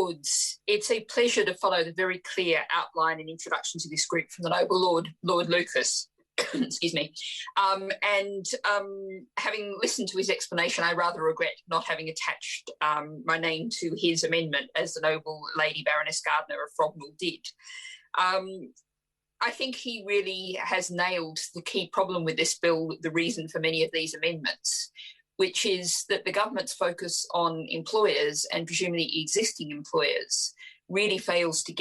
Lords, it's a pleasure to follow the very clear outline and introduction to this group from the noble Lord Lucas. Excuse me. Having listened to his explanation, I rather regret not having attached my name to his amendment, as the noble Lady Baroness Gardner of Frognall did. I think he really has nailed the key problem with this bill, the reason for many of these amendments, which is that the government's focus on employers and presumably existing employers really fails to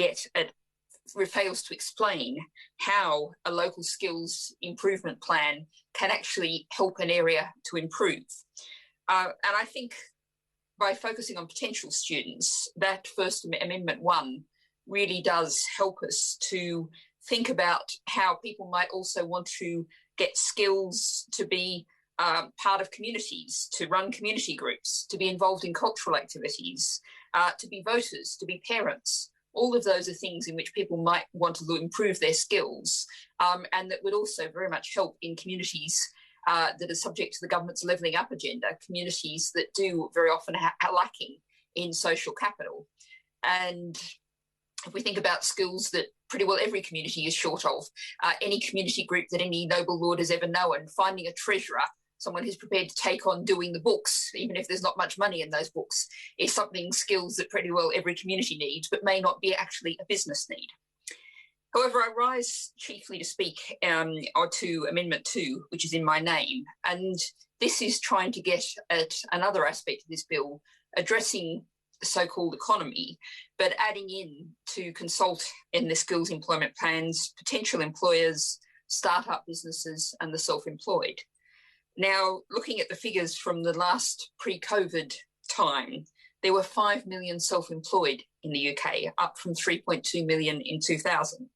explain how a local skills improvement plan can actually help an area to improve. And I think by focusing on potential students, that First Amendment 1 really does help us to think about how people might also want to get skills to be part of communities, to run community groups, to be involved in cultural activities, to be voters, to be parents. All of those are things in which people might want to improve their skills, and that would also very much help in communities that are subject to the government's levelling up agenda, communities that do very often are lacking in social capital. And if we think about skills that pretty well every community is short of, any community group that any noble lord has ever known, finding a treasurer, someone who's prepared to take on doing the books, even if there's not much money in those books, is skills that pretty well every community needs, but may not be actually a business need. However, I rise chiefly to speak to Amendment 2, which is in my name, and this is trying to get at another aspect of this bill, addressing the so-called economy, but adding in to consult in the skills employment plans, potential employers, start-up businesses, and the self-employed. Now, looking at the figures from the last pre-COVID time, there were 5 million self-employed in the UK, up from 3.2 million in 2000.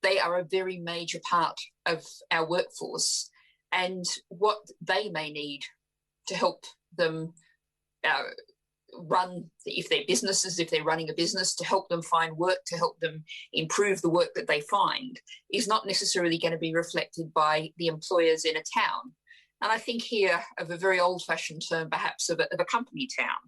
They are a very major part of our workforce, and what they may need to help them run, if they're businesses, if they're running a business, to help them find work, to help them improve the work that they find, is not necessarily going to be reflected by the employers in a town. And I think here of a very old-fashioned term, perhaps, of a company town.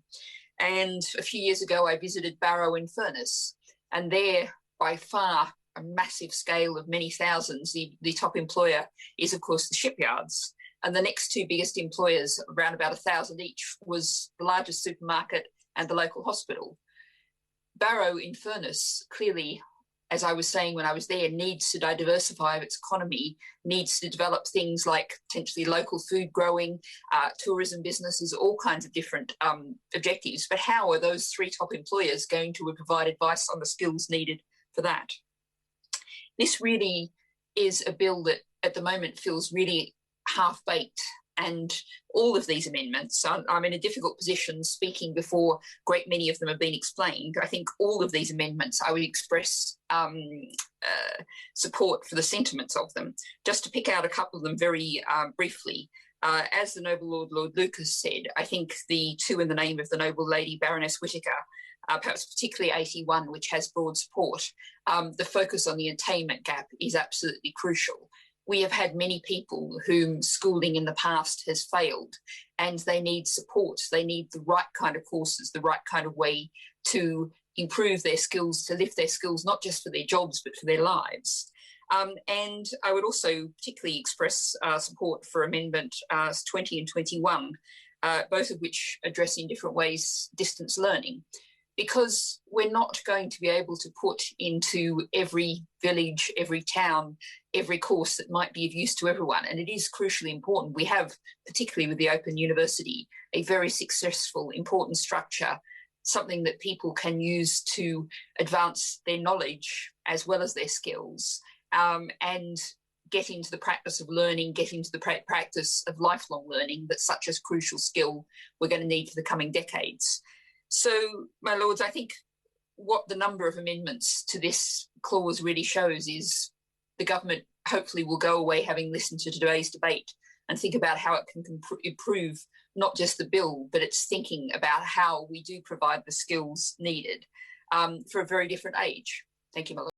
And a few years ago, I visited Barrow in Furness, and there, by far, a massive scale of many thousands, the top employer is, of course, the shipyards. And the next two biggest employers, around about 1,000 each, was the largest supermarket and the local hospital. Barrow in Furness clearly, as I was saying when I was there, needs to diversify its economy, needs to develop things like potentially local food growing, tourism businesses, all kinds of different objectives. But how are those three top employers going to provide advice on the skills needed for that? This really is a bill that at the moment feels really half-baked, and all of these amendments, I'm in a difficult position speaking before great many of them have been explained. I think all of these amendments, I would express support for the sentiments of them. Just to pick out a couple of them very briefly, as the noble Lord Lucas said, I think the two in the name of the noble Lady Baroness Whittaker, perhaps particularly 81, which has broad support, the focus on the attainment gap is absolutely crucial. We have had many people whom schooling in the past has failed, and they need support. They need the right kind of courses, the right kind of way to improve their skills, to lift their skills, not just for their jobs, but for their lives. And I would also particularly express support for Amendment 20 and 21, both of which address in different ways distance learning, because we're not going to be able to put into every village, every town, every course that might be of use to everyone. And it is crucially important. We have, particularly with the Open University, a very successful, important structure, something that people can use to advance their knowledge as well as their skills, and get into the practice of learning, get into the practice of lifelong learning, that's such a crucial skill we're going to need for the coming decades. So, my lords, I think what the number of amendments to this clause really shows is the government hopefully will go away having listened to today's debate and think about how it can improve not just the bill, but it's thinking about how we do provide the skills needed for a very different age. Thank you, my lord.